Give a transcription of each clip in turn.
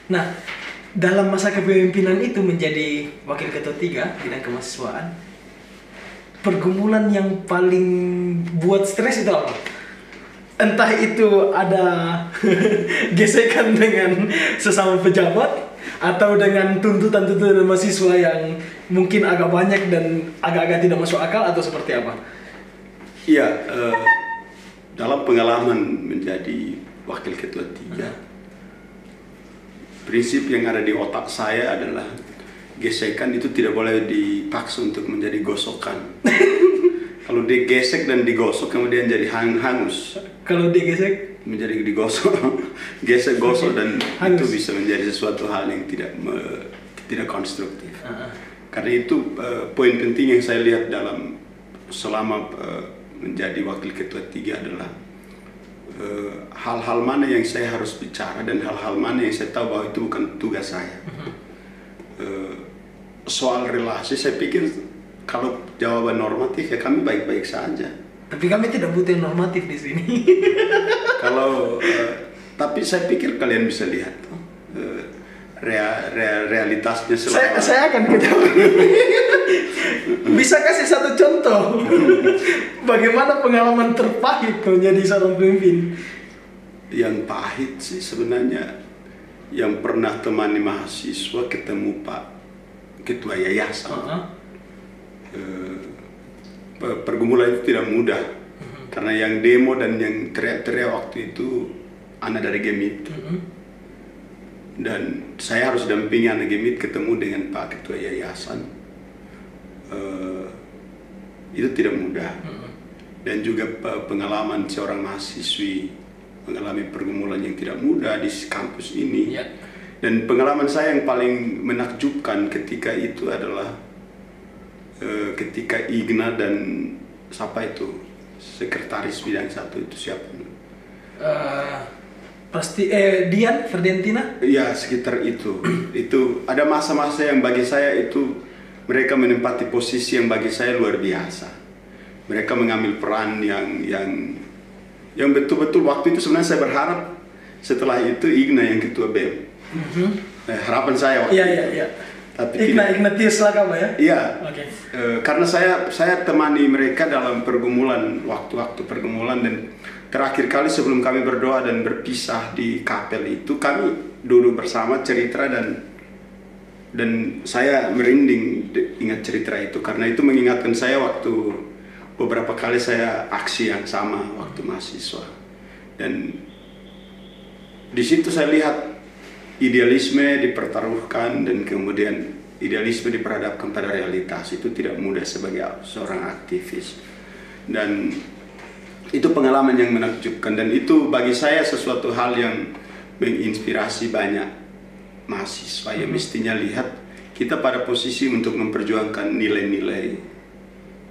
Nah, dalam masa kepemimpinan itu menjadi wakil ketua 3 bidang kemahasiswaan, pergumulan yang paling buat stres itu apa? Entah itu ada gesekan dengan sesama pejabat atau dengan tuntutan-tuntutan mahasiswa yang mungkin agak banyak dan agak-agak tidak masuk akal atau seperti apa? Iya, dalam pengalaman menjadi wakil ketua 3, prinsip yang ada di otak saya adalah gesekan itu tidak boleh dipaksa untuk menjadi gosokan. Kalau digesek dan digosok kemudian jadi hangus. Kalau digesek Menjadi digosok, gesek gosok dan hangus. itu bisa menjadi sesuatu hal yang tidak konstruktif. Karena itu poin penting yang saya lihat dalam selama menjadi wakil ketua 3 adalah hal-hal mana yang saya harus bicara dan hal-hal mana yang saya tahu bahwa itu bukan tugas saya. Soal relasi saya pikir kalau jawaban normatif ya kami baik-baik saja. Tapi kami tidak butuh yang normatif di sini. Kalau tapi saya pikir kalian bisa lihat realitasnya selama. Saya akan ketahui. Bisa kasih satu contoh bagaimana pengalaman terpahit menjadi seorang pemimpin? Yang pahit sih sebenarnya yang pernah temani mahasiswa ketemu Pak Ketua Yayasan. Pergumulan itu tidak mudah karena yang demo dan yang teriak-teriak waktu itu anak dari Gemit. Dan saya harus dampingi anak Gemit ketemu dengan Pak Ketua Yayasan. Itu tidak mudah. Dan juga pengalaman seorang mahasiswi mengalami pergumulan yang tidak mudah di kampus ini. Dan pengalaman saya yang paling menakjubkan ketika itu adalah ketika Igna dan siapa itu sekretaris bidang 1 itu siapa? Pasti Dian Ferdentina? Ya sekitar itu. Itu ada masa-masa yang bagi saya itu mereka menempati posisi yang bagi saya luar biasa. Mereka mengambil peran yang betul-betul waktu itu sebenarnya saya berharap setelah itu Igna yang ketua BEM. Harapan saya waktu itu. Iya. Tapi Ignatius Lakama ya? Iya. Okay. Karena saya temani mereka dalam waktu-waktu pergumulan dan terakhir kali sebelum kami berdoa dan berpisah di kapel itu kami duduk bersama cerita dan saya merinding ingat cerita itu karena itu mengingatkan saya waktu beberapa kali saya aksi yang sama waktu mahasiswa dan di situ saya lihat idealisme dipertaruhkan dan kemudian idealisme diperhadapkan pada realitas itu tidak mudah sebagai seorang aktivis dan itu pengalaman yang menakjubkan dan itu bagi saya sesuatu hal yang menginspirasi banyak mahasiswa yang mestinya lihat kita pada posisi untuk memperjuangkan nilai-nilai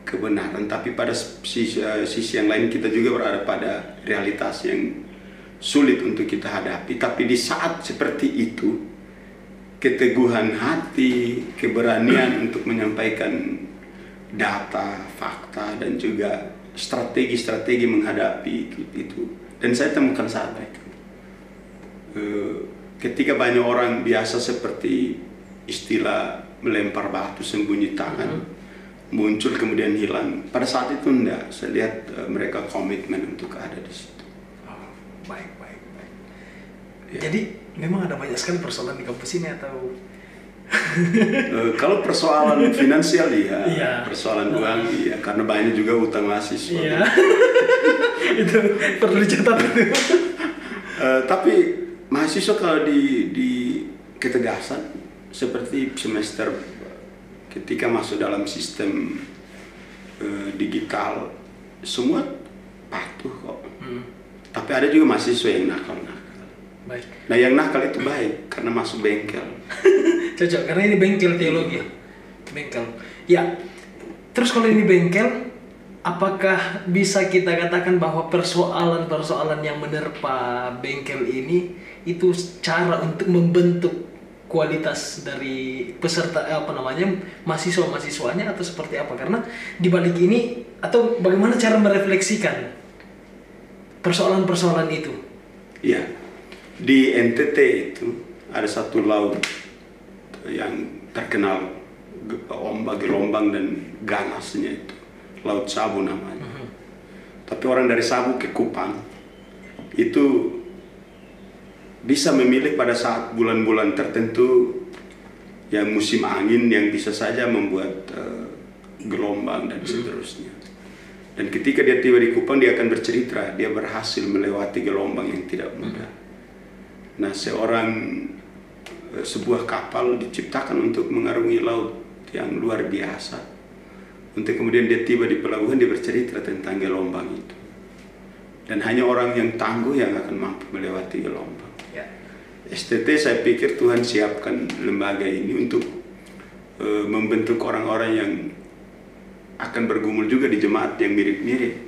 kebenaran tapi pada sisi yang lain kita juga berada pada realitas yang sulit untuk kita hadapi, tapi di saat seperti itu keteguhan hati, keberanian untuk menyampaikan data, fakta dan juga strategi-strategi menghadapi itu. Dan saya temukan saat itu ketika banyak orang biasa seperti istilah melempar batu sembunyi tangan muncul kemudian hilang, pada saat itu enggak, saya lihat mereka komitmen untuk ada di situ. Baik. Ya. Jadi memang ada banyak sekali persoalan di kampus ini atau? Kalau persoalan finansial iya. Persoalan uang iya, karena banyak juga utang mahasiswa. Iya. Itu perlu dicatat itu. Tapi mahasiswa kalau di ketegasan seperti semester ketika masuk dalam sistem digital semua patuh kok. Tapi ada juga mahasiswa yang nakal. Baik. Nah yang nakal itu baik karena masuk bengkel. Cocok karena ini bengkel teologi. Bengkel. Ya. Terus kalau ini bengkel, apakah bisa kita katakan bahwa persoalan-persoalan yang menerpa bengkel ini itu cara untuk membentuk kualitas dari peserta mahasiswanya atau seperti apa? Karena di balik ini atau bagaimana cara merefleksikan persoalan-persoalan itu? Iya, di NTT itu ada satu laut yang terkenal ombak, gelombang dan ganasnya itu, Laut Sabu namanya. Tapi orang dari Sabu ke Kupang itu bisa memilih pada saat bulan-bulan tertentu yang musim angin yang bisa saja membuat gelombang dan seterusnya. Dan ketika dia tiba di Kupang, dia akan bercerita dia berhasil melewati gelombang yang tidak mudah. Nah, sebuah kapal diciptakan untuk mengarungi laut yang luar biasa. Untuk kemudian dia tiba di pelabuhan, dia bercerita tentang gelombang itu. Dan hanya orang yang tangguh yang akan mampu melewati gelombang. STT saya pikir Tuhan siapkan lembaga ini untuk membentuk orang-orang yang akan bergumul juga di jemaat yang mirip-mirip.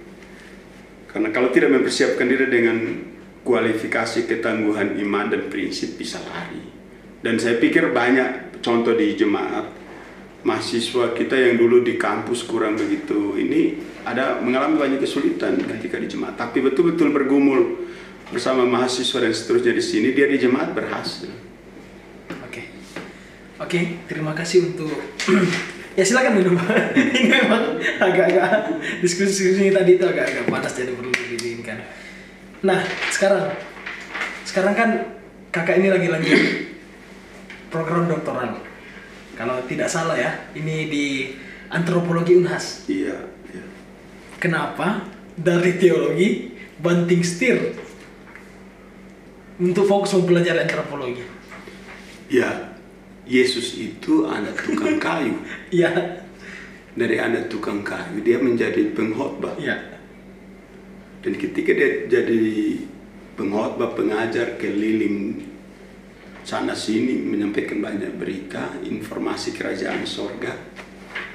Karena kalau tidak mempersiapkan diri dengan kualifikasi ketangguhan iman dan prinsip, bisa lari. Dan saya pikir banyak contoh di jemaat, mahasiswa kita yang dulu di kampus kurang begitu ini ada mengalami banyak kesulitan ketika di jemaat, tapi betul-betul bergumul bersama mahasiswa dan seterusnya di sini, dia di jemaat berhasil. Oke, terima kasih untuk ya silakan minum. Ini memang agak-agak diskusi tadi itu agak-agak panas, jadi perlu diinginkan. Nah, sekarang kan kakak ini lagi program doktoral. Kalau tidak salah ya, ini di antropologi Unhas. Iya. Kenapa dari teologi banting setir untuk fokus mempelajari antropologi? Ya, Yesus itu anak tukang kayu. Iya. Dari anak tukang kayu dia menjadi pengkhotbah. Iya. Dan ketika dia jadi pengkhotbah, pengajar keliling sana sini menyampaikan banyak berita, informasi kerajaan sorga,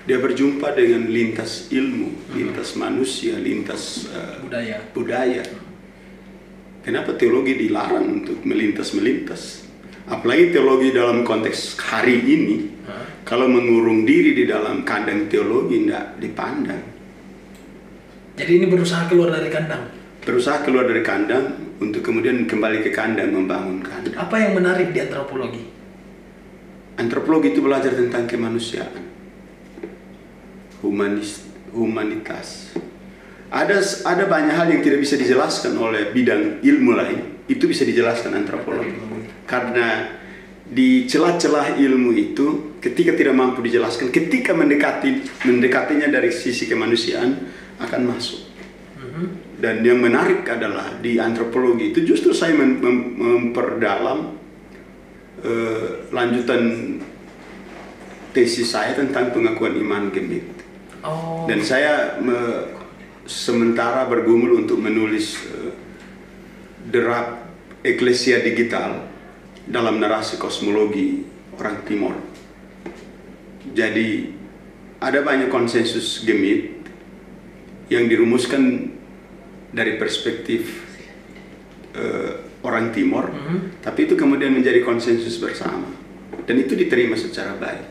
dia berjumpa dengan lintas ilmu, lintas manusia, lintas budaya. Kenapa teologi dilarang untuk melintas-melintas? Apalagi teologi dalam konteks hari ini, kalau mengurung diri di dalam kandang teologi tidak dipandang. Jadi ini berusaha keluar dari kandang? Berusaha keluar dari kandang untuk kemudian kembali ke kandang, membangun kandang. Apa yang menarik di antropologi? Antropologi itu belajar tentang kemanusiaan, humanitas. Ada banyak hal yang tidak bisa dijelaskan oleh bidang ilmu lain, itu bisa dijelaskan antropologi. Karena di celah-celah ilmu itu, ketika tidak mampu dijelaskan, ketika mendekatinya dari sisi kemanusiaan akan masuk. Dan yang menarik adalah di antropologi itu justru saya memperdalam lanjutan tesis saya tentang pengakuan iman Gemit. Dan saya sementara bergumul untuk menulis derap eklesia digital dalam narasi kosmologi orang Timor. Jadi ada banyak konsensus Gemit yang dirumuskan dari perspektif orang Timor, tapi itu kemudian menjadi konsensus bersama dan itu diterima secara baik.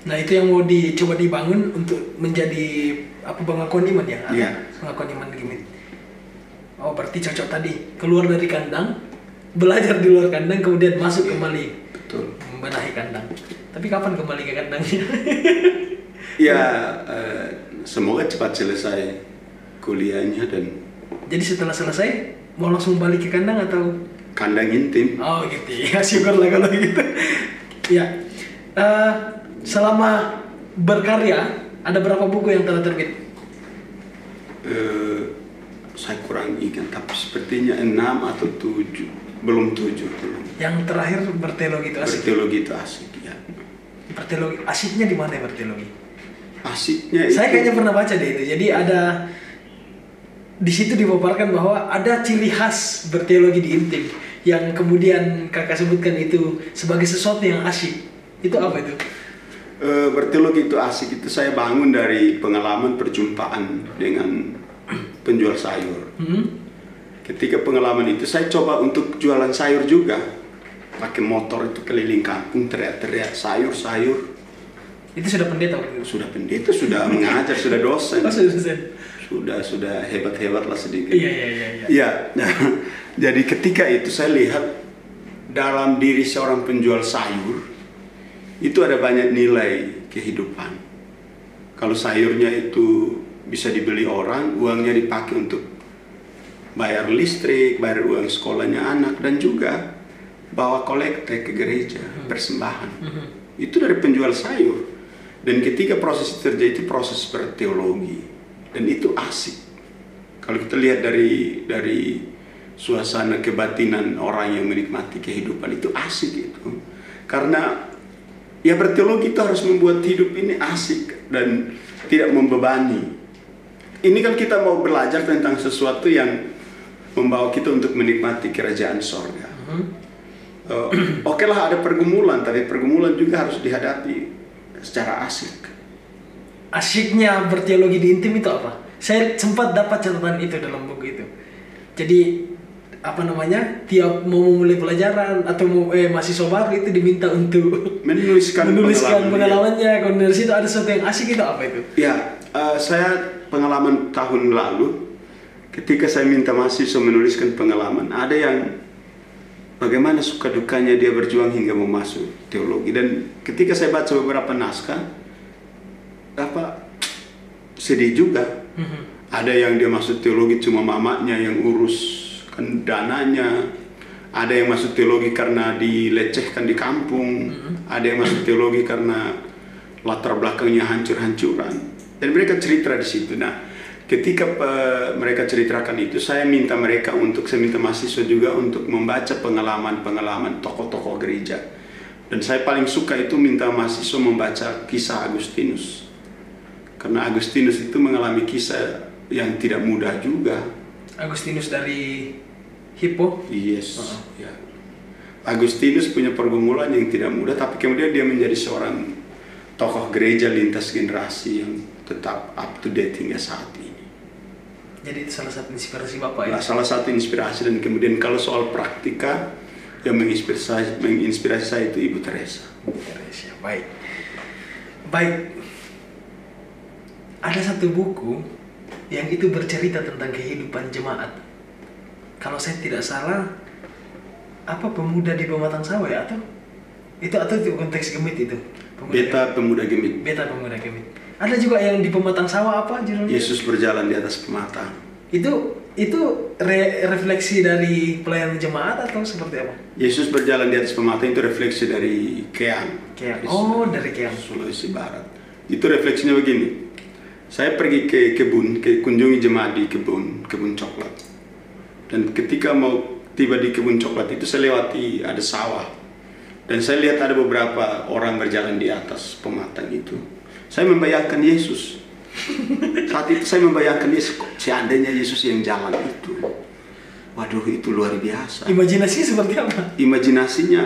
Nah, itu yang mau dicoba dibangun untuk menjadi apa, pengakuan iman ya? Iya. Pengakuan iman Gemit. Oh, berarti cocok tadi, keluar dari kandang, belajar di luar kandang, kemudian masuk kembali. Betul. Membenahi kandang. Tapi kapan kembali ke kandangnya? Ya, semoga cepat selesai kuliahnya dan. Jadi setelah selesai mau langsung balik ke kandang atau? Kandang intim. Oh gitu ya, syukurlah kalau gitu. Ya, selama berkarya ada berapa buku yang telah terbit? Saya kurang ingat, tapi sepertinya 6 atau 7, belum 7 belum. Yang terakhir berteologi itu asik. Berteologi itu asik ya. Berteologi asiknya di mana ya berteologi? Asiknya Saya itu, kayaknya pernah baca deh itu. Jadi ada di situ dipaparkan bahwa ada ciri khas berteologi di intim yang kemudian kakak sebutkan itu sebagai sesuatu yang asyik. Itu apa itu? berteologi itu asik itu saya bangun dari pengalaman perjumpaan dengan penjual sayur. Ketika pengalaman itu saya coba untuk jualan sayur juga, pakai motor itu keliling kampung teriak-teriak sayur-sayur. Itu sudah pendeta waktu itu? Sudah pendeta, sudah mengajar, sudah dosen. Oh, sudah dosen. Sudah hebat-hebat lah sedikit. Iya. Iya. Jadi ketika itu saya lihat dalam diri seorang penjual sayur itu ada banyak nilai kehidupan. Kalau sayurnya itu bisa dibeli orang, uangnya dipakai untuk bayar listrik, bayar uang sekolahnya anak, dan juga bawa kolekte ke gereja, persembahan. Itu dari penjual sayur. Dan ketika proses itu terjadi, itu proses berteologi. Dan itu asik. Kalau kita lihat dari suasana kebatinan orang yang menikmati kehidupan, itu asik itu. Karena ya berteologi itu harus membuat hidup ini asik dan tidak membebani. Ini kan kita mau belajar tentang sesuatu yang membawa kita untuk menikmati kerajaan sorga. Oke lah, ada pergumulan, tapi pergumulan juga harus dihadapi secara asik. Asiknya berteologi di Intim itu apa? Saya sempat dapat catatan itu dalam buku itu. Jadi tiap mau memulai pelajaran atau mahasiswa baru itu diminta untuk menuliskan pengalamannya. Kalau dari situ ada sesuatu yang asik, itu apa itu? Ya, saya pengalaman tahun lalu ketika saya minta mahasiswa menuliskan pengalaman, ada yang bagaimana suka dukanya dia berjuang hingga mau masuk teologi. Dan ketika saya baca beberapa naskah, sedih juga. Ada yang dia masuk teologi cuma mamanya yang urus kan dananya, ada yang masuk teologi karena dilecehkan di kampung, ada yang masuk teologi karena latar belakangnya hancur-hancuran, dan mereka cerita di situ. Nah, ketika mereka ceritakan itu, saya minta mahasiswa juga untuk membaca pengalaman tokoh-tokoh gereja. Dan saya paling suka itu minta mahasiswa membaca kisah Agustinus, karena Agustinus itu mengalami kisah yang tidak mudah juga. Agustinus dari Hippo? Yes. Ya. Agustinus punya pergumulan yang tidak mudah, tapi kemudian dia menjadi seorang tokoh gereja lintas generasi yang tetap up to date hingga saat ini. Jadi itu salah satu inspirasi Bapak ya? Salah satu inspirasi. Dan kemudian kalau soal praktika, yang menginspirasi saya itu Ibu Teresa. Baik. Ada satu buku yang itu bercerita tentang kehidupan jemaat. Kalau saya tidak salah, pemuda di Pematang Sawah ya, atau itu konteks Gemit itu? Beta Pemuda Gemit. Ada juga yang di Pematang Sawah, apa judulnya? Yesus berjalan di atas pematang. Itu refleksi dari pelayanan jemaat atau seperti apa? Yesus berjalan di atas pematang itu refleksi dari Keang. Dari Keang, Sulawesi Barat. Itu refleksinya begini. Saya pergi ke kebun, kunjungi jemaat di kebun coklat. Dan ketika mau tiba di kebun coklat itu, saya lewati ada sawah. Dan saya lihat ada beberapa orang berjalan di atas pematang itu. Saya membayangkan Yesus. Saat itu saya membayangkan Yesus, seandainya Yesus yang jalan itu. Waduh, itu luar biasa. Imajinasinya seperti apa? Imajinasinya,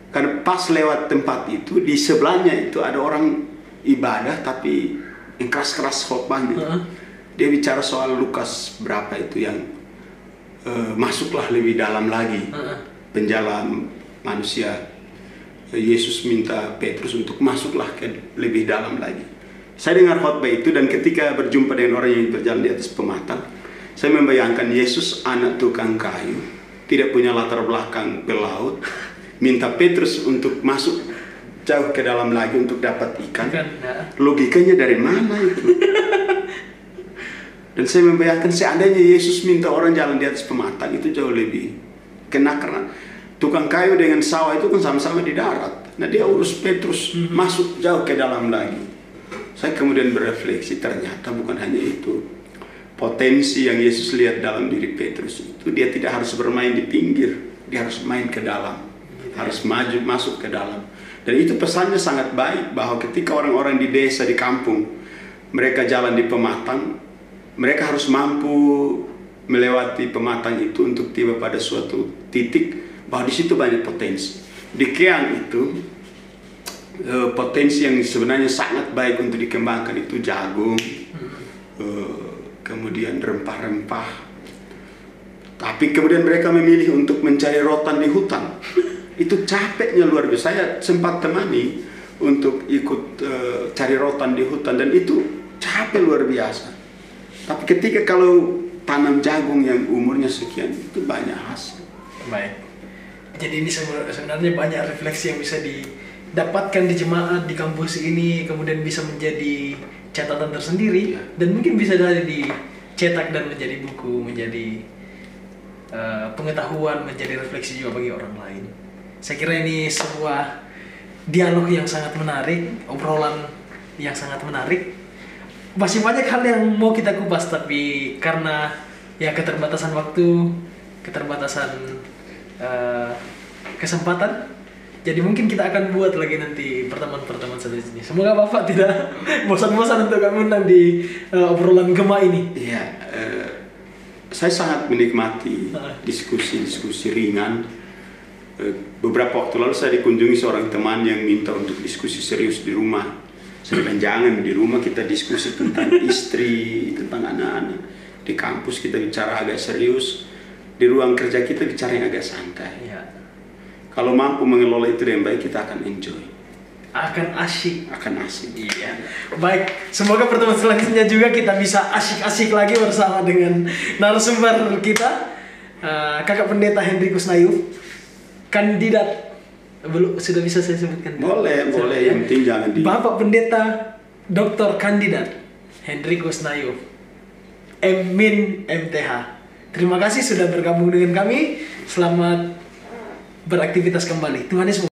karena pas lewat tempat itu, di sebelahnya itu ada orang ibadah tapi yang keras-keras khotbahnya. Dia bicara soal Lukas berapa itu yang masuklah lebih dalam lagi penjala manusia. Yesus minta Petrus untuk masuklah ke lebih dalam lagi. Saya dengar khotbah itu, dan ketika berjumpa dengan orang yang berjalan di atas pematang, saya membayangkan Yesus anak tukang kayu, tidak punya latar belakang ke laut, minta Petrus untuk masuk jauh ke dalam lagi untuk dapat ikan. Logikanya dari mana itu? Dan saya membayangkan seandainya Yesus minta orang jalan di atas pematang, itu jauh lebih kena, karena tukang kayu dengan sawah itu kan sama-sama di darat. Nah, dia urus Petrus masuk jauh ke dalam lagi. Saya kemudian berefleksi, ternyata bukan hanya itu. Potensi yang Yesus lihat dalam diri Petrus itu, dia tidak harus bermain di pinggir, dia harus main ke dalam, harus maju masuk ke dalam. Dan itu pesannya sangat baik, bahwa ketika orang-orang di desa, di kampung, mereka jalan di pematang, mereka harus mampu melewati pematang itu untuk tiba pada suatu titik bahwa di situ banyak potensi. Di Keang itu potensi yang sebenarnya sangat baik untuk dikembangkan itu jagung, kemudian rempah-rempah. Tapi kemudian mereka memilih untuk mencari rotan di hutan. Itu capeknya luar biasa. Saya sempat temani untuk ikut cari rotan di hutan, dan itu capek luar biasa. Tapi ketika kalau tanam jagung yang umurnya sekian, itu banyak hasil. Baik. Jadi ini sebenarnya banyak refleksi yang bisa didapatkan di jemaat di kampus ini, kemudian bisa menjadi catatan tersendiri dan mungkin bisa dari dicetak dan menjadi buku, menjadi pengetahuan, menjadi refleksi juga bagi orang lain. Saya kira ini sebuah dialog yang sangat menarik, obrolan yang sangat menarik. Masih banyak hal yang mau kita kupas, tapi karena ya keterbatasan waktu, keterbatasan kesempatan, jadi mungkin kita akan buat lagi nanti pertemuan-pertemuan selanjutnya. Semoga Bapak tidak bosan-bosan untuk kami undang di obrolan Gema ini. Iya, saya sangat menikmati diskusi-diskusi ringan. Beberapa waktu lalu saya dikunjungi seorang teman yang minta untuk diskusi serius di rumah. Saya bilang jangan, di rumah kita diskusi tentang istri, tentang anak-anak. Di kampus kita bicara agak serius, di ruang kerja kita bicara yang agak santai. Ya. Kalau mampu mengelola itu dengan baik, kita akan enjoy. Akan asyik. Akan asik. Iya. Baik, semoga pertemuan selanjutnya juga kita bisa asyik-asyik lagi bersama dengan narasumber kita, Kakak Pendeta Hendrikus Nayuf, kandidat. Belum, sudah bisa saya sebutkan? Boleh, ya? yang penting jangan di... Bapak Pendeta Dr. Kandidat Hendrikus Nayuf, Min MTH. Terima kasih sudah bergabung dengan kami. Selamat beraktivitas kembali. Tuhan Yesus